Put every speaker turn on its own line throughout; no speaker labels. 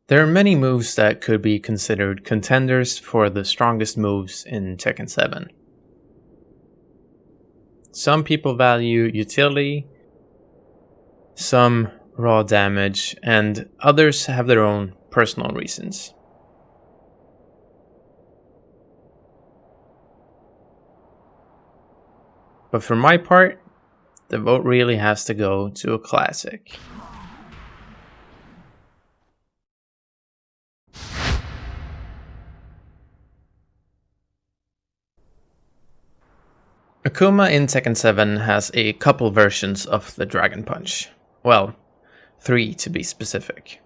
There are many moves that could be considered contenders for the strongest moves in Tekken 7. Some people value utility, some raw damage, and others have their own personal reasons. But for my part, the vote really has to go to a classic. Akuma in Tekken 7 has a couple versions of the Dragon Punch. Well, 3 to be specific.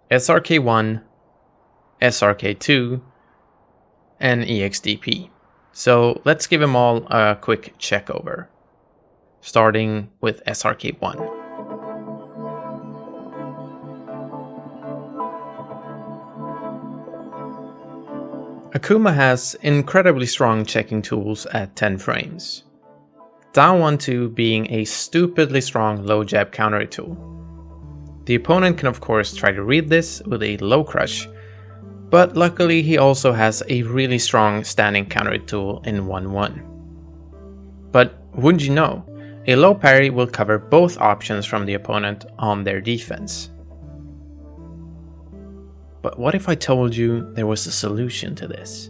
SRK1, SRK2, and EXDP. So let's give them all a quick check over. Starting with SRK1. Akuma has incredibly strong checking tools at 10 frames. Down 1-2 being a stupidly strong low jab counter tool. The opponent can of course try to read this with a low crush, but luckily he also has a really strong standing counter tool in 1-1. But wouldn't you know, a low parry will cover both options from the opponent on their defense. But what if I told you there was a solution to this?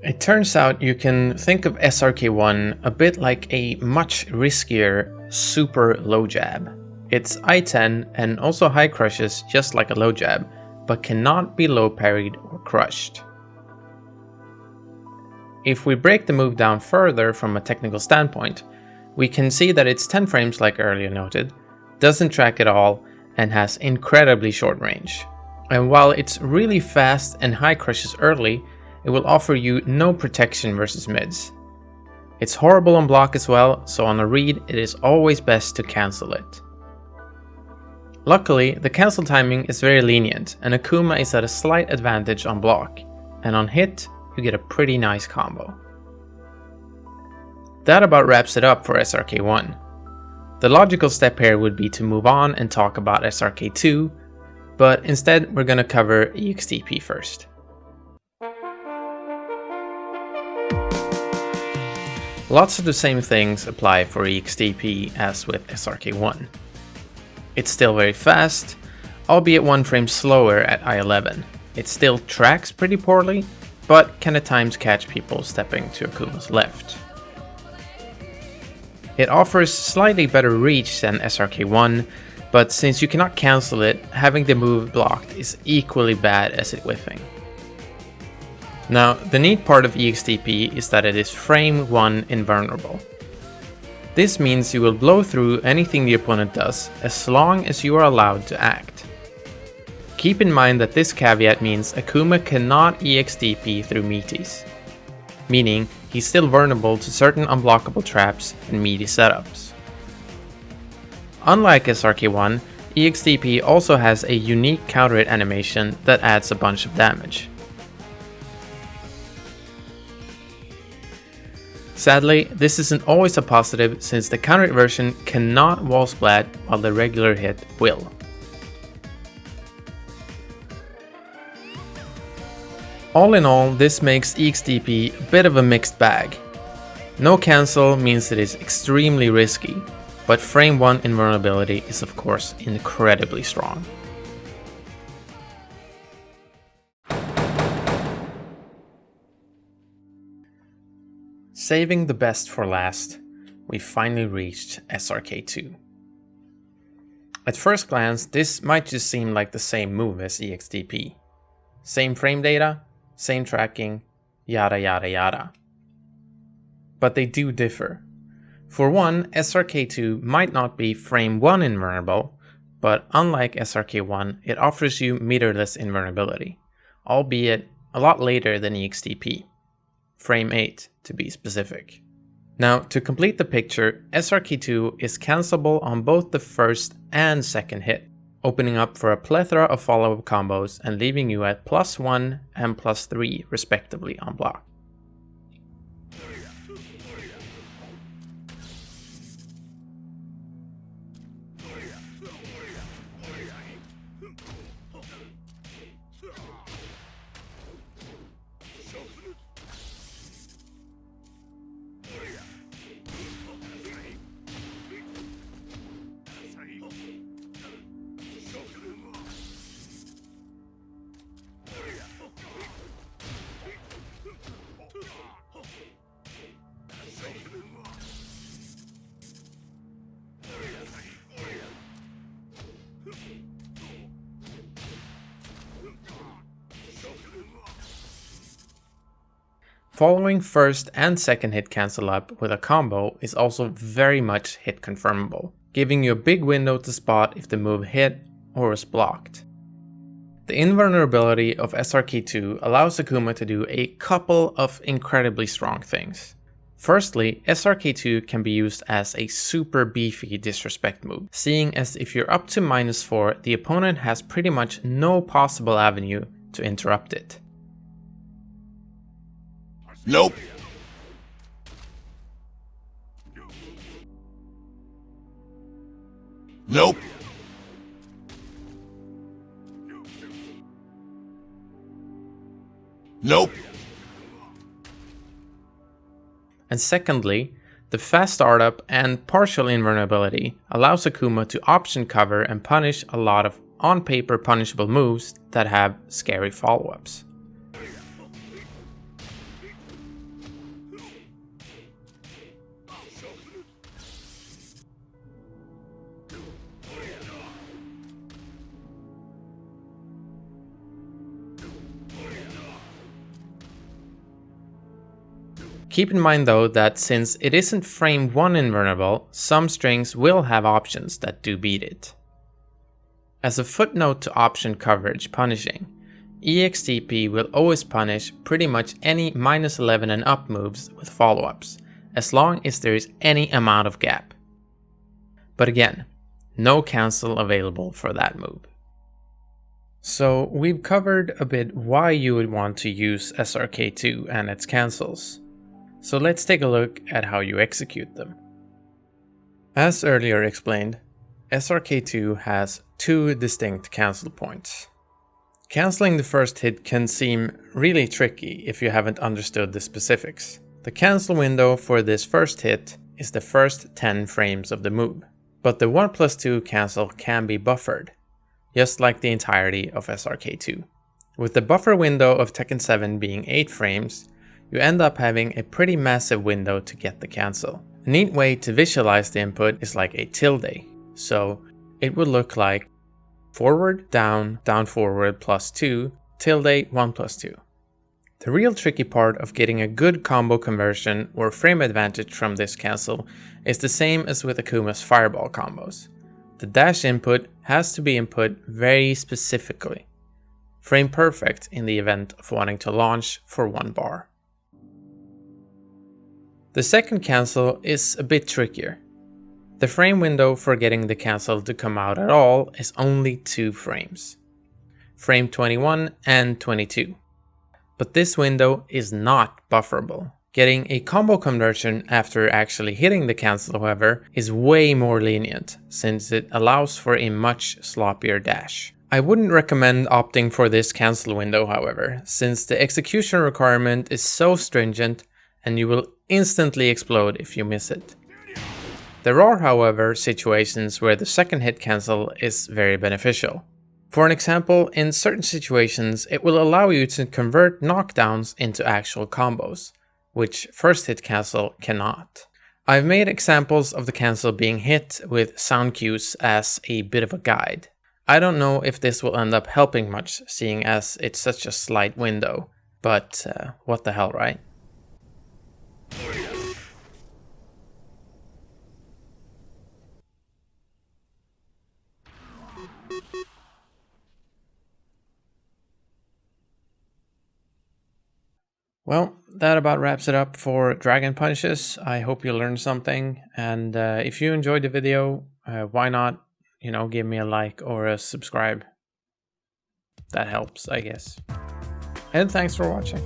It turns out you can think of SRK1 a bit like a much riskier super low jab. It's I-10 and also high crushes just like a low jab, but cannot be low parried or crushed. If we break the move down further from a technical standpoint, we can see that it's 10 frames like earlier noted, doesn't track at all, and has incredibly short range. And while it's really fast and high crushes early, it will offer you no protection versus mids. It's horrible on block as well, so on a read it is always best to cancel it. Luckily, the cancel timing is very lenient and Akuma is at a slight advantage on block, and on hit you get a pretty nice combo. That about wraps it up for SRK1. The logical step here would be to move on and talk about SRK2, but instead we're gonna cover EXDP first. Lots of the same things apply for EXDP as with SRK1. It's still very fast, albeit 1 frame slower at I-11. It still tracks pretty poorly, but can at times catch people stepping to Akuma's left. It offers slightly better reach than SRK1, but since you cannot cancel it, having the move blocked is equally bad as it whiffing. Now, the neat part of EXDP is that it is frame 1 invulnerable. This means you will blow through anything the opponent does as long as you are allowed to act. Keep in mind that this caveat means Akuma cannot EXDP through meaties, meaning he's still vulnerable to certain unblockable traps and meaty setups. Unlike SRK1, EXDP also has a unique counter hit animation that adds a bunch of damage. Sadly, this isn't always a positive since the counter hit version cannot wall splat while the regular hit will. All in all, this makes EXDP a bit of a mixed bag. No cancel means it is extremely risky, but frame 1 invulnerability is of course incredibly strong. Saving the best for last, we finally reached SRK2. At first glance, this might just seem like the same move as EXDP. Same frame data, same tracking, yada yada yada. But they do differ. For one, SRK2 might not be frame 1 invulnerable, but unlike SRK1, it offers you meterless invulnerability, albeit a lot later than EXDP. Frame 8 to be specific. Now, to complete the picture, SRK2 is cancelable on both the first and second hit, opening up for a plethora of follow-up combos and leaving you at +1 and +3 respectively on block. Following first and second hit cancel up with a combo is also very much hit confirmable, giving you a big window to spot if the move hit or was blocked. The invulnerability of SRK2 allows Akuma to do a couple of incredibly strong things. Firstly, SRK2 can be used as a super beefy disrespect move, seeing as if you're up to -4, the opponent has pretty much no possible avenue to interrupt it.
Nope. Nope. Nope.
And secondly, the fast startup and partial invulnerability allows Akuma to option cover and punish a lot of on-paper punishable moves that have scary follow-ups. Keep in mind though that since it isn't frame 1 invulnerable, some strings will have options that do beat it. As a footnote to option coverage punishing, EXTP will always punish pretty much any -11 and up moves with follow-ups, as long as there is any amount of gap. But again, no cancel available for that move. So we've covered a bit why you would want to use SRK2 and its cancels. So let's take a look at how you execute them. As earlier explained, SRK2 has two distinct cancel points. Canceling the first hit can seem really tricky if you haven't understood the specifics. The cancel window for this first hit is the first 10 frames of the move, but the 1+2 cancel can be buffered, just like the entirety of SRK2. With the buffer window of Tekken 7 being 8 frames, you end up having a pretty massive window to get the cancel. A neat way to visualize the input is like a tilde, so it would look like forward, down, down forward +2, tilde 1+2. The real tricky part of getting a good combo conversion or frame advantage from this cancel is the same as with Akuma's fireball combos. The dash input has to be input very specifically. Frame perfect in the event of wanting to launch for 1 bar. The second cancel is a bit trickier. The frame window for getting the cancel to come out at all is only 2 frames. Frame 21 and 22. But this window is not bufferable. Getting a combo conversion after actually hitting the cancel, however, is way more lenient, since it allows for a much sloppier dash. I wouldn't recommend opting for this cancel window, however, since the execution requirement is so stringent and you will instantly explode if you miss it. There are, however, situations where the second hit cancel is very beneficial. For an example, in certain situations it will allow you to convert knockdowns into actual combos, which first hit cancel cannot. I've made examples of the cancel being hit with sound cues as a bit of a guide. I don't know if this will end up helping much, seeing as it's such a slight window, but what the hell, right? Well, that about wraps it up for Dragon Punches. I hope you learned something, and if you enjoyed the video, why not, give me a like or a subscribe. That helps, I guess. And thanks for watching.